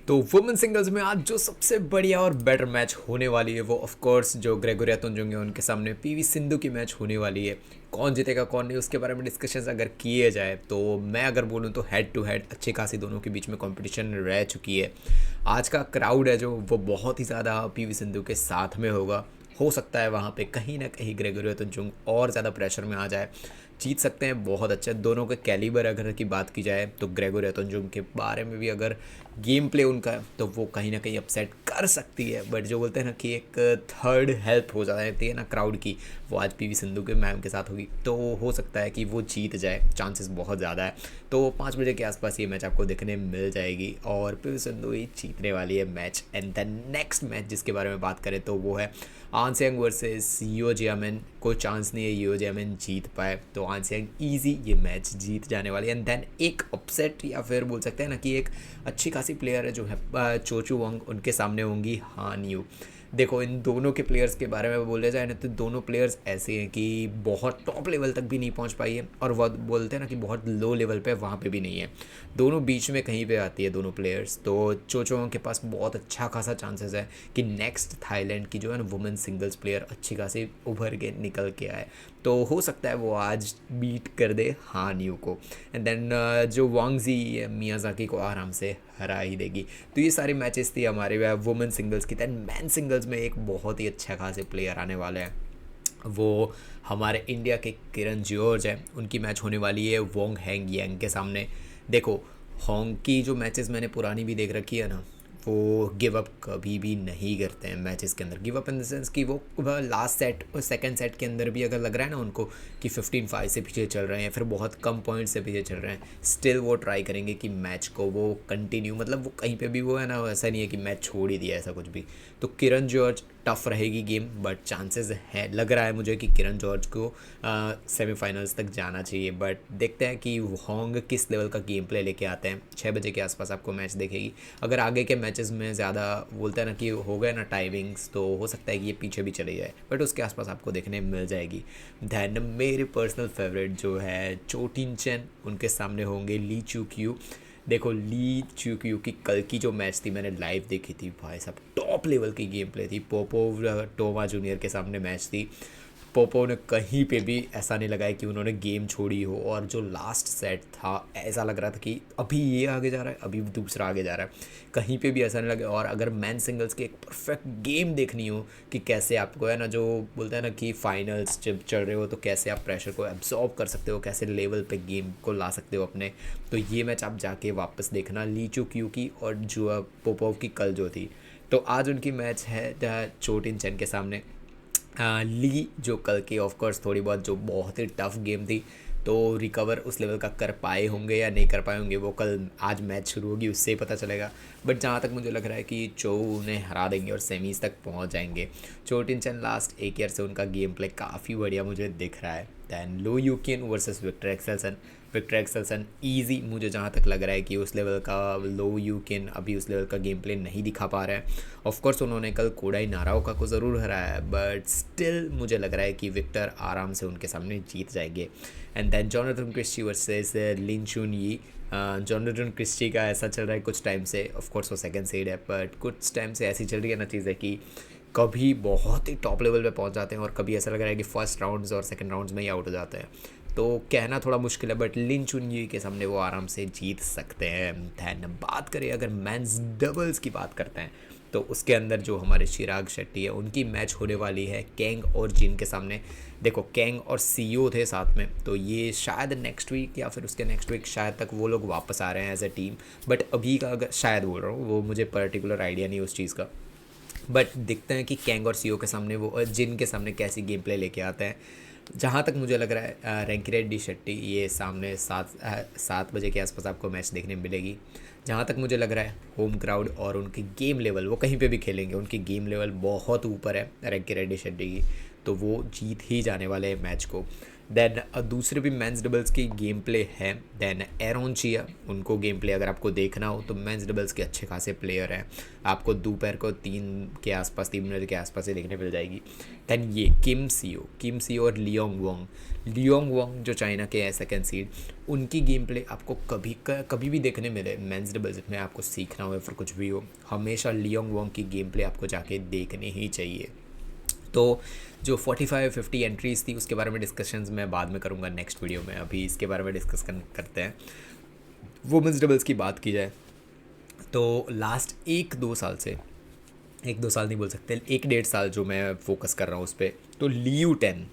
तो women singles में आज जो सबसे बढ़िया और बेटर मैच होने वाली है वो ऑफ कोर्स जो ग्रेगोरिया तुंजुंग है उनके सामने पीवी सिंधु की मैच होने वाली है। कौन जीतेगा कौन नहीं उसके बारे में डिस्कशंस अगर किए जाए तो मैं अगर बोलूँ तो हेड टू हेड अच्छी खासी दोनों के बीच में कंपटीशन रह चुकी है। आज का क्राउड है जो वो बहुत ही ज़्यादा पीवी सिंधु के साथ में होगा। हो सकता है वहाँ पे कहीं ना कहीं ग्रेगोरिया तुंजुंग और ज़्यादा प्रेशर में आ जाए। जीत सकते हैं बहुत अच्छे दोनों के कैलिबर अगर की बात की जाए तो ग्रेगोरिया तुंजुंग के बारे में भी अगर गेम प्ले उनका है तो वो कहीं ना कहीं अपसेट कर सकती है। बट जो बोलते हैं ना कि एक थर्ड हेल्प हो जाती है ना क्राउड की, वो आज पीवी सिंधु के मैम के साथ होगी तो हो सकता है कि वो जीत जाए, चांसेस बहुत ज़्यादा है। तो 5 बजे के आसपास ये मैच आपको देखने मिल जाएगी और पीवी सिंधु ही जीतने वाली है match. And the next match जिसके बारे में बात करें तो वो है आनसेंग वर्सेस यो जियामिन। कोई चांस नहीं है यो जियामिन जीत पाए, तो आनसेंग इजी ये मैच जीत जाने वाली है। एंड देन एक अपसेट या फिर बोल सकते हैं ना कि एक अच्छी खासी प्लेयर है जो है चोचू वांग, उनके सामने होंगी हान यू। देखो इन दोनों के प्लेयर्स के बारे में बोले जाए ना तो दोनों प्लेयर्स ऐसे हैं कि बहुत टॉप लेवल तक भी नहीं पहुंच पाई है और वह बोलते हैं ना कि बहुत लो लेवल पे वहाँ पे भी नहीं है। दोनों बीच में कहीं पे आती है दोनों प्लेयर्स। तो चोचो के पास बहुत अच्छा खासा चांसेस है कि नेक्स्ट थाईलैंड की जो है ना वुमेन सिंगल्स प्लेयर अच्छी खासी उभर के निकल के आए। तो हो सकता है वो आज बीट कर दे हान यू को। एंड देन जो वांगजी मियाजाकी को आराम से हरा ही देगी। तो ये सारी मैचेस थी हमारे वुमेन सिंगल्स की। दैन मैन सिंगल्स में एक बहुत ही अच्छा खासे प्लेयर आने वाले हैं, वो हमारे इंडिया के किरण जॉर्ज हैं। उनकी मैच होने वाली है वोंग हैंग यांग के सामने। देखो होंग की जो मैचेस मैंने पुरानी भी देख रखी है ना, वो गिव अप कभी भी नहीं करते हैं मैचेस के अंदर। Give up in the sense कि वो लास्ट सेट और सेकंड सेट के अंदर भी अगर लग रहा है ना उनको कि 15-5 से पीछे चल रहे हैं या फिर बहुत कम पॉइंट से पीछे चल रहे हैं, स्टिल वो ट्राई करेंगे कि मैच को वो कंटिन्यू, मतलब वो कहीं पे भी वो है ना, ऐसा नहीं है कि मैच छोड़ ही दिया ऐसा कुछ भी। तो किरण जॉर्ज टफ रहेगी गेम, बट चांसेस है, लग रहा है मुझे कि किरण जॉर्ज को सेमीफाइनल्स तक जाना चाहिए। बट देखते हैं कि होंग किस लेवल का गेम प्ले लेके आते हैं। 6 बजे के आसपास आपको मैच देखेगी। अगर आगे के मैचेस में ज़्यादा बोलते हैं ना कि हो गए ना टाइमिंग्स, तो हो सकता है कि ये पीछे भी चली जाए, बट उसके आसपास आपको देखने मिल जाएगी। दैन मेरी पर्सनल फेवरेट जो है चोटिन चेन, उनके सामने होंगे ली चू क्यू। देखो ली चू क्यू की कल की जो मैच थी मैंने लाइव देखी थी, भाई साहब टॉप लेवल की गेम प्ले थी। पोपोव टोमा जूनियर के सामने मैच थी। पोपो ने कहीं पे भी ऐसा नहीं लगा है कि उन्होंने गेम छोड़ी हो, और जो लास्ट सेट था ऐसा लग रहा था कि अभी ये आगे जा रहा है अभी दूसरा आगे जा रहा है, कहीं पे भी ऐसा नहीं लगा। और अगर मैन सिंगल्स की एक परफेक्ट गेम देखनी हो कि कैसे आपको है ना, जो बोलते हैं ना कि फाइनल्स जब चल रहे हो तो कैसे आप प्रेशर को एब्जॉर्ब कर सकते हो, कैसे लेवल पे गेम को ला सकते हो अपने, तो ये मैच आप जाके वापस देखना ली चू क्यू की और जो पोपोव की कल जो थी। तो आज उनकी मैच है चोटिन चैन के सामने। ली जो कल की ऑफ कोर्स थोड़ी बहुत जो बहुत ही टफ गेम थी, तो रिकवर उस लेवल का कर पाए होंगे या नहीं कर पाए होंगे वो कल आज मैच शुरू होगी उससे ही पता चलेगा। बट जहाँ तक मुझे लग रहा है कि चो उन्हें हरा देंगे और सेमीज तक पहुँच जाएंगे। चोटिन चैन लास्ट एक ईयर से उनका गेम प्ले काफ़ी बढ़िया मुझे दिख रहा है। Then Loh Kean Yew versus Viktor Axelsen. Viktor Axelsen easy मुझे जहाँ तक लग रहा है कि उस लेवल का लो यूकिन अभी उस लेवल का गेम प्ले नहीं दिखा पा रहा है। ऑफकोर्स उन्होंने कल कोडाई नाराओका को ज़रूर हराया है, बट स्टिल मुझे लग रहा है कि विक्टर आराम से उनके सामने जीत जाएंगे। And then Jonatan Christie versus Lin Chun Yi. Jonathan Christie का ऐसा चल रहा है कुछ टाइम से, ऑफकोर्स वो सेकंड सीड है, बट कुछ टाइम से ऐसी चल रही है ना चीज़ है कि कभी बहुत ही टॉप लेवल पे पहुंच जाते हैं और कभी ऐसा लग रहा है कि फर्स्ट राउंड्स और सेकंड राउंड्स में ही आउट हो जाते हैं। तो कहना थोड़ा मुश्किल है, बट लिन चुनजी के सामने वो आराम से जीत सकते हैं। दैन बात करें अगर मेंस डबल्स की बात करते हैं तो उसके अंदर जो हमारे चिराग शेट्टी है उनकी मैच होने वाली है कैंग और जिन के सामने। देखो कैंग और सीओ थे साथ में, तो ये शायद नेक्स्ट वीक या फिर उसके नेक्स्ट वीक शायद तक वो लोग वापस आ रहे हैं एज ए टीम। बट अभी का अगर शायद बोल रहा हूँ, वो मुझे पर्टिकुलर आइडिया नहीं उस चीज़ का। बट दिखते हैं कि कैंग और सीओ के सामने वो जिन के सामने कैसी गेम प्ले लेके आते हैं। जहाँ तक मुझे लग रहा है रेंकी रेड्डी शेट्टी ये सामने 7 बजे के आसपास आपको मैच देखने मिलेगी। जहाँ तक मुझे लग रहा है होम क्राउड और उनकी गेम लेवल वो कहीं पे भी खेलेंगे, उनकी गेम लेवल बहुत ऊपर है रेंकी रेड्डी शेट्टी की, तो वो जीत ही जाने वाले हैं मैच को। देन दूसरे भी मेंस डबल्स की गेम प्ले है। देन एरोन चिया, उनको गेम प्ले अगर आपको देखना हो तो मेंस डबल्स के अच्छे खासे प्लेयर हैं, आपको दोपहर को 3 के आसपास ही देखने मिल जाएगी। देन ये किम सीओ और लियोंग वोंग जो चाइना के हैं सेकेंड सीड, उनकी गेम प्ले आपको कभी भी देखने मिले मेंस डबल्स में, आपको सीखना हो या फिर कुछ भी हो, हमेशा लियोंग वोंग की गेम प्ले आपको जाके देखनी ही चाहिए। तो जो 45-50 एंट्रीज़ थी उसके बारे में डिस्कशंस मैं बाद में करूँगा नेक्स्ट वीडियो में, अभी इसके बारे में डिस्कस करते हैं। वुमेंस डबल्स की बात की जाए तो लास्ट 1-2 साल से, 1-2 साल नहीं बोल सकते, 1-1.5 साल जो मैं फोकस कर रहा हूँ उस पर, तो लियू टेन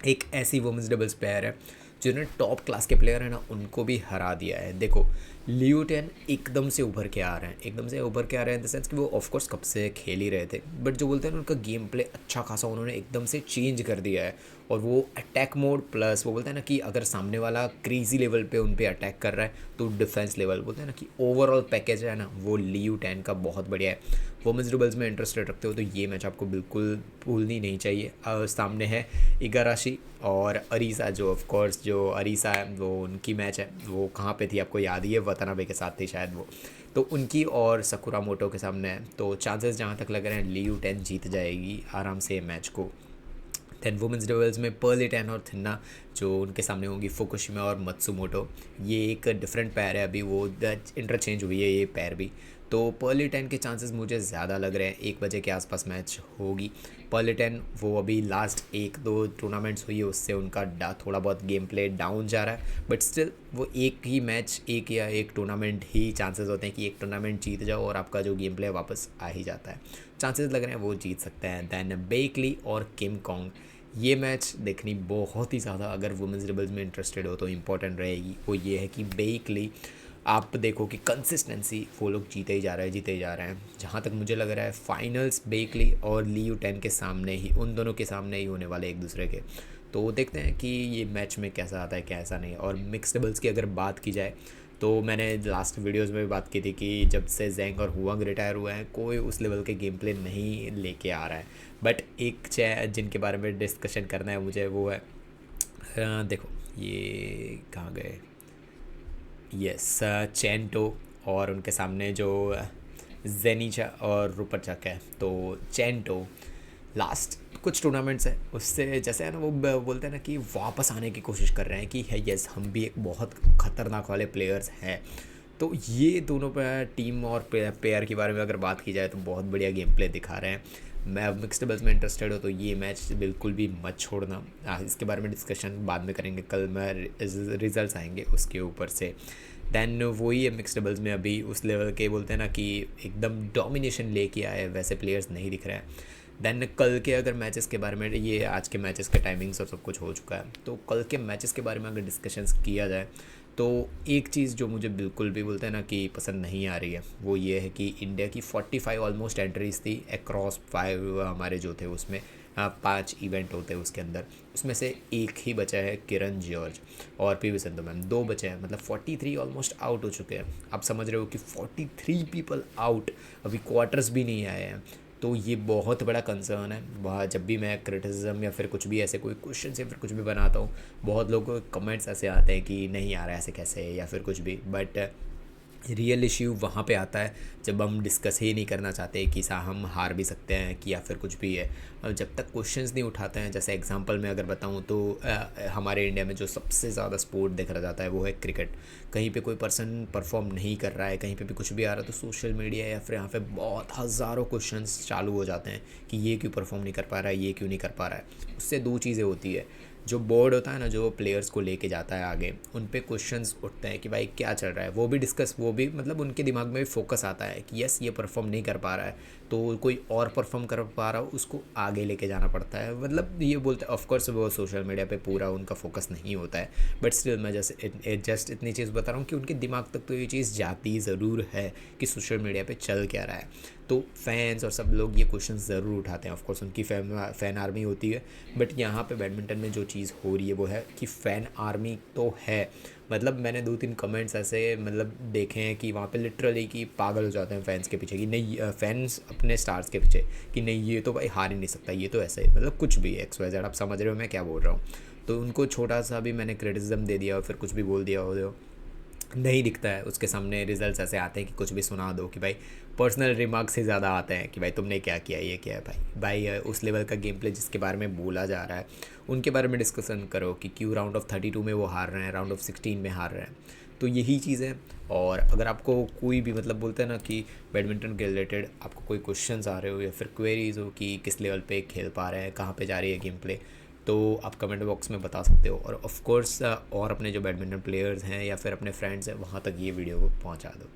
एक ऐसी वुमेंस डबल्स प्लेयर है जिन्होंने टॉप क्लास के प्लेयर है ना उनको भी हरा दिया है। देखो लियू टेन एकदम से उभर के आ रहे हैं, एकदम से उभर के आ रहे हैं इन द सेंस कि वो ऑफकोर्स कब से खेल ही रहे थे, बट जो बोलते हैं ना उनका गेम प्ले अच्छा खासा उन्होंने एकदम से चेंज कर दिया है। और वो अटैक मोड प्लस वो बोलते हैं ना कि अगर सामने वाला क्रेजी लेवल पे उन पे अटैक कर रहा है तो डिफेंस लेवल, बोलते हैं ना कि ओवरऑल पैकेज है ना वो लियू टेन का बहुत बढ़िया है। वुमेंस डबल्स में इंटरेस्टेड रखते हो तो ये मैच आपको बिल्कुल भूलनी नहीं चाहिए। सामने है इगाराशी और अरीसा, जो ऑफ कोर्स जो अरीसा है वो उनकी मैच है, वो कहाँ पे थी आपको याद ही है, वतनाबे के साथ थी शायद वो, तो उनकी और सकुरा मोटो के सामने है। तो चांसेस जहाँ तक लग रहे हैं लियू टेन जीत जाएगी आराम से मैच को। देन वुमेंस डबल्स में पर्ली टेन और थिन्ना जो उनके सामने होंगी फुकुशिमा और मत्सुमोटो, ये एक डिफरेंट पैर है, अभी वो इंटरचेंज हुई है ये पैर भी। तो पर्ली टेन के चांसेस मुझे ज़्यादा लग रहे हैं, 1 बजे के आसपास मैच होगी। पर्ली टेन वो अभी लास्ट 1-2 टूर्नामेंट्स हुई है उससे उनका थोड़ा बहुत गेम प्ले डाउन जा रहा है, बट स्टिल वो एक ही मैच एक टूर्नामेंट ही चांसेस होते हैं कि एक टूर्नामेंट जीत जाओ और आपका जो गेम प्ले वापस आ ही जाता है। चांसेस लग रहे हैं वो जीत सकते हैं। दैन बेकली और किम कॉन्ग, ये मैच देखनी बहुत ही ज़्यादा, अगर वुमेंस डबल्स में इंटरेस्टेड हो तो इम्पॉर्टेंट रहेगी। वो ये है कि बेकली आप देखो कि कंसिस्टेंसी वो लोग जीते ही जा रहे हैं। जहाँ तक मुझे लग रहा है फाइनल्स बेकली और लियू टेन के सामने ही, उन दोनों के सामने ही होने वाले एक दूसरे के। तो देखते हैं कि ये मैच में कैसा आता है कैसा नहीं। और मिक्स डबल्स की अगर बात की जाए तो मैंने लास्ट वीडियोस में भी बात की थी कि जब से जेंग और हुआंग रिटायर हुए हैं कोई उस लेवल के गेम प्ले नहीं लेके आ रहा है। बट एक जिनके बारे में डिस्कशन करना है मुझे वो है, देखो ये कहाँ गए, यस चेंटो और उनके सामने जो जेनीचा और रुपरचक है। तो चेंटो लास्ट कुछ टूर्नामेंट्स है उससे जैसे है ना वो बोलते हैं ना कि वापस आने की कोशिश कर रहे हैं कि है यस हम भी एक बहुत ख़तरनाक वाले प्लेयर्स हैं। तो ये दोनों टीम और पेयर के बारे में अगर बात की जाए तो बहुत बढ़िया गेम प्ले दिखा रहे हैं। मैं मिक्स डबल्स में इंटरेस्टेड हो तो ये मैच बिल्कुल भी मत छोड़ना। इसके बारे में डिस्कशन बाद में करेंगे, कल मैं रिजल्ट्स आएंगे उसके ऊपर से। दैन वही है मिक्स डबल्स में अभी उस लेवल के बोलते हैं ना कि एकदम डोमिनेशन लेके आए वैसे प्लेयर्स नहीं दिख रहे हैं। दैन कल के अगर मैचेस के बारे में, ये आज के मैचेस के टाइमिंग्स और सब कुछ हो चुका है, तो कल के मैचेस के बारे में अगर डिस्कशंस किया जाए तो एक चीज़ जो मुझे बिल्कुल भी बोलते हैं ना कि पसंद नहीं आ रही है वो ये है कि इंडिया की 45 ऑलमोस्ट एंट्रीज थी अक्रॉस 5 हमारे जो थे उसमें 5 इवेंट होते हैं उसके अंदर, उसमें से एक ही बचा है किरण जॉर्ज और पीवी सिंधु मैम, 2 बचे हैं, मतलब 43 ऑलमोस्ट आउट हो चुके हैं। आप समझ रहे हो कि 43 पीपल आउट, अभी क्वार्टर्स भी नहीं आए हैं। तो ये बहुत बड़ा कंसर्न है। वहाँ जब भी मैं क्रिटिसिज्म या फिर कुछ भी ऐसे कोई क्वेश्चन या फिर कुछ भी बनाता हूँ बहुत लोगों को कमेंट्स ऐसे आते हैं कि नहीं आ रहा है ऐसे कैसे या फिर कुछ भी, बट रियल इश्यू वहाँ पे आता है जब हम डिस्कस ही नहीं करना चाहते कि हम हार भी सकते हैं कि या फिर कुछ भी है। और जब तक क्वेश्चंस नहीं उठाते हैं, जैसे एग्जांपल में अगर बताऊँ तो हमारे इंडिया में जो सबसे ज़्यादा स्पोर्ट देखा जाता है वो है क्रिकेट। कहीं पे कोई पर्सन परफॉर्म नहीं कर रहा है, कहीं पे भी कुछ भी आ रहा है तो सोशल मीडिया या फिर यहाँ पे बहुत हज़ारों क्वेश्चंस चालू हो जाते हैं कि ये क्यों परफॉर्म नहीं कर पा रहा है, ये क्यों नहीं कर पा रहा है। उससे 2 चीज़ें होती है, जो बोर्ड होता है ना जो प्लेयर्स को लेके जाता है आगे, उन पे क्वेश्चंस उठते हैं कि भाई क्या चल रहा है, वो भी मतलब उनके दिमाग में भी फोकस आता है कि यस ये परफॉर्म नहीं कर पा रहा है तो कोई और परफॉर्म कर पा रहा हो उसको आगे लेके जाना पड़ता है। मतलब ये बोलते हैं ऑफकोर्स वो सोशल मीडिया पे पूरा उनका फोकस नहीं होता है, बट स्टिल मैं जस्ट इतनी चीज़ बता रहा हूँ कि उनके दिमाग तक तो ये चीज़ जाती ज़रूर है कि सोशल मीडिया पे चल क्या रहा है। तो फैंस और सब लोग ये क्वेश्चन ज़रूर उठाते हैं, ऑफकोर्स उनकी फ़ैन आर्मी होती है। बट यहाँ पे बैडमिंटन में जो चीज़ हो रही है वो है कि फ़ैन आर्मी तो है, मतलब मैंने 2-3 कमेंट्स ऐसे मतलब देखे हैं कि वहाँ पे लिटरली कि पागल हो जाते हैं फैंस के पीछे कि नहीं, फैंस अपने स्टार्स के पीछे कि नहीं ये तो भाई हार ही नहीं सकता, ये तो ऐसा ही, मतलब कुछ भी XYZ, आप समझ रहे हो मैं क्या बोल रहा हूँ। तो उनको छोटा सा भी मैंने क्रिटिसिज्म दे दिया और फिर कुछ भी बोल दिया हो नहीं दिखता है उसके सामने, रिजल्ट्स ऐसे आते हैं कि कुछ भी सुना दो कि भाई पर्सनल रिमार्क्स से ज़्यादा आते हैं कि भाई तुमने क्या किया, ये क्या है भाई उस लेवल का गेम प्ले जिसके बारे में बोला जा रहा है उनके बारे में डिस्कशन करो कि क्यों राउंड ऑफ 32 में वो हार रहे हैं, राउंड ऑफ 16 में हार रहे हैं। तो यही चीज़ है। और अगर आपको कोई भी मतलब बोलते हैं ना कि बैडमिंटन के रिलेटेड आपको कोई क्वेश्चंस आ रहे हो या फिर क्वेरीज हो कि किस लेवल पे खेल पा रहे हैं, कहाँ पे जा रही है गेम प्ले, तो आप कमेंट बॉक्स में बता सकते हो। और ऑफ कोर्स और अपने जो बैडमिंटन प्लेयर्स हैं या फिर अपने फ्रेंड्स हैं वहाँ तक ये वीडियो को पहुँचा दो।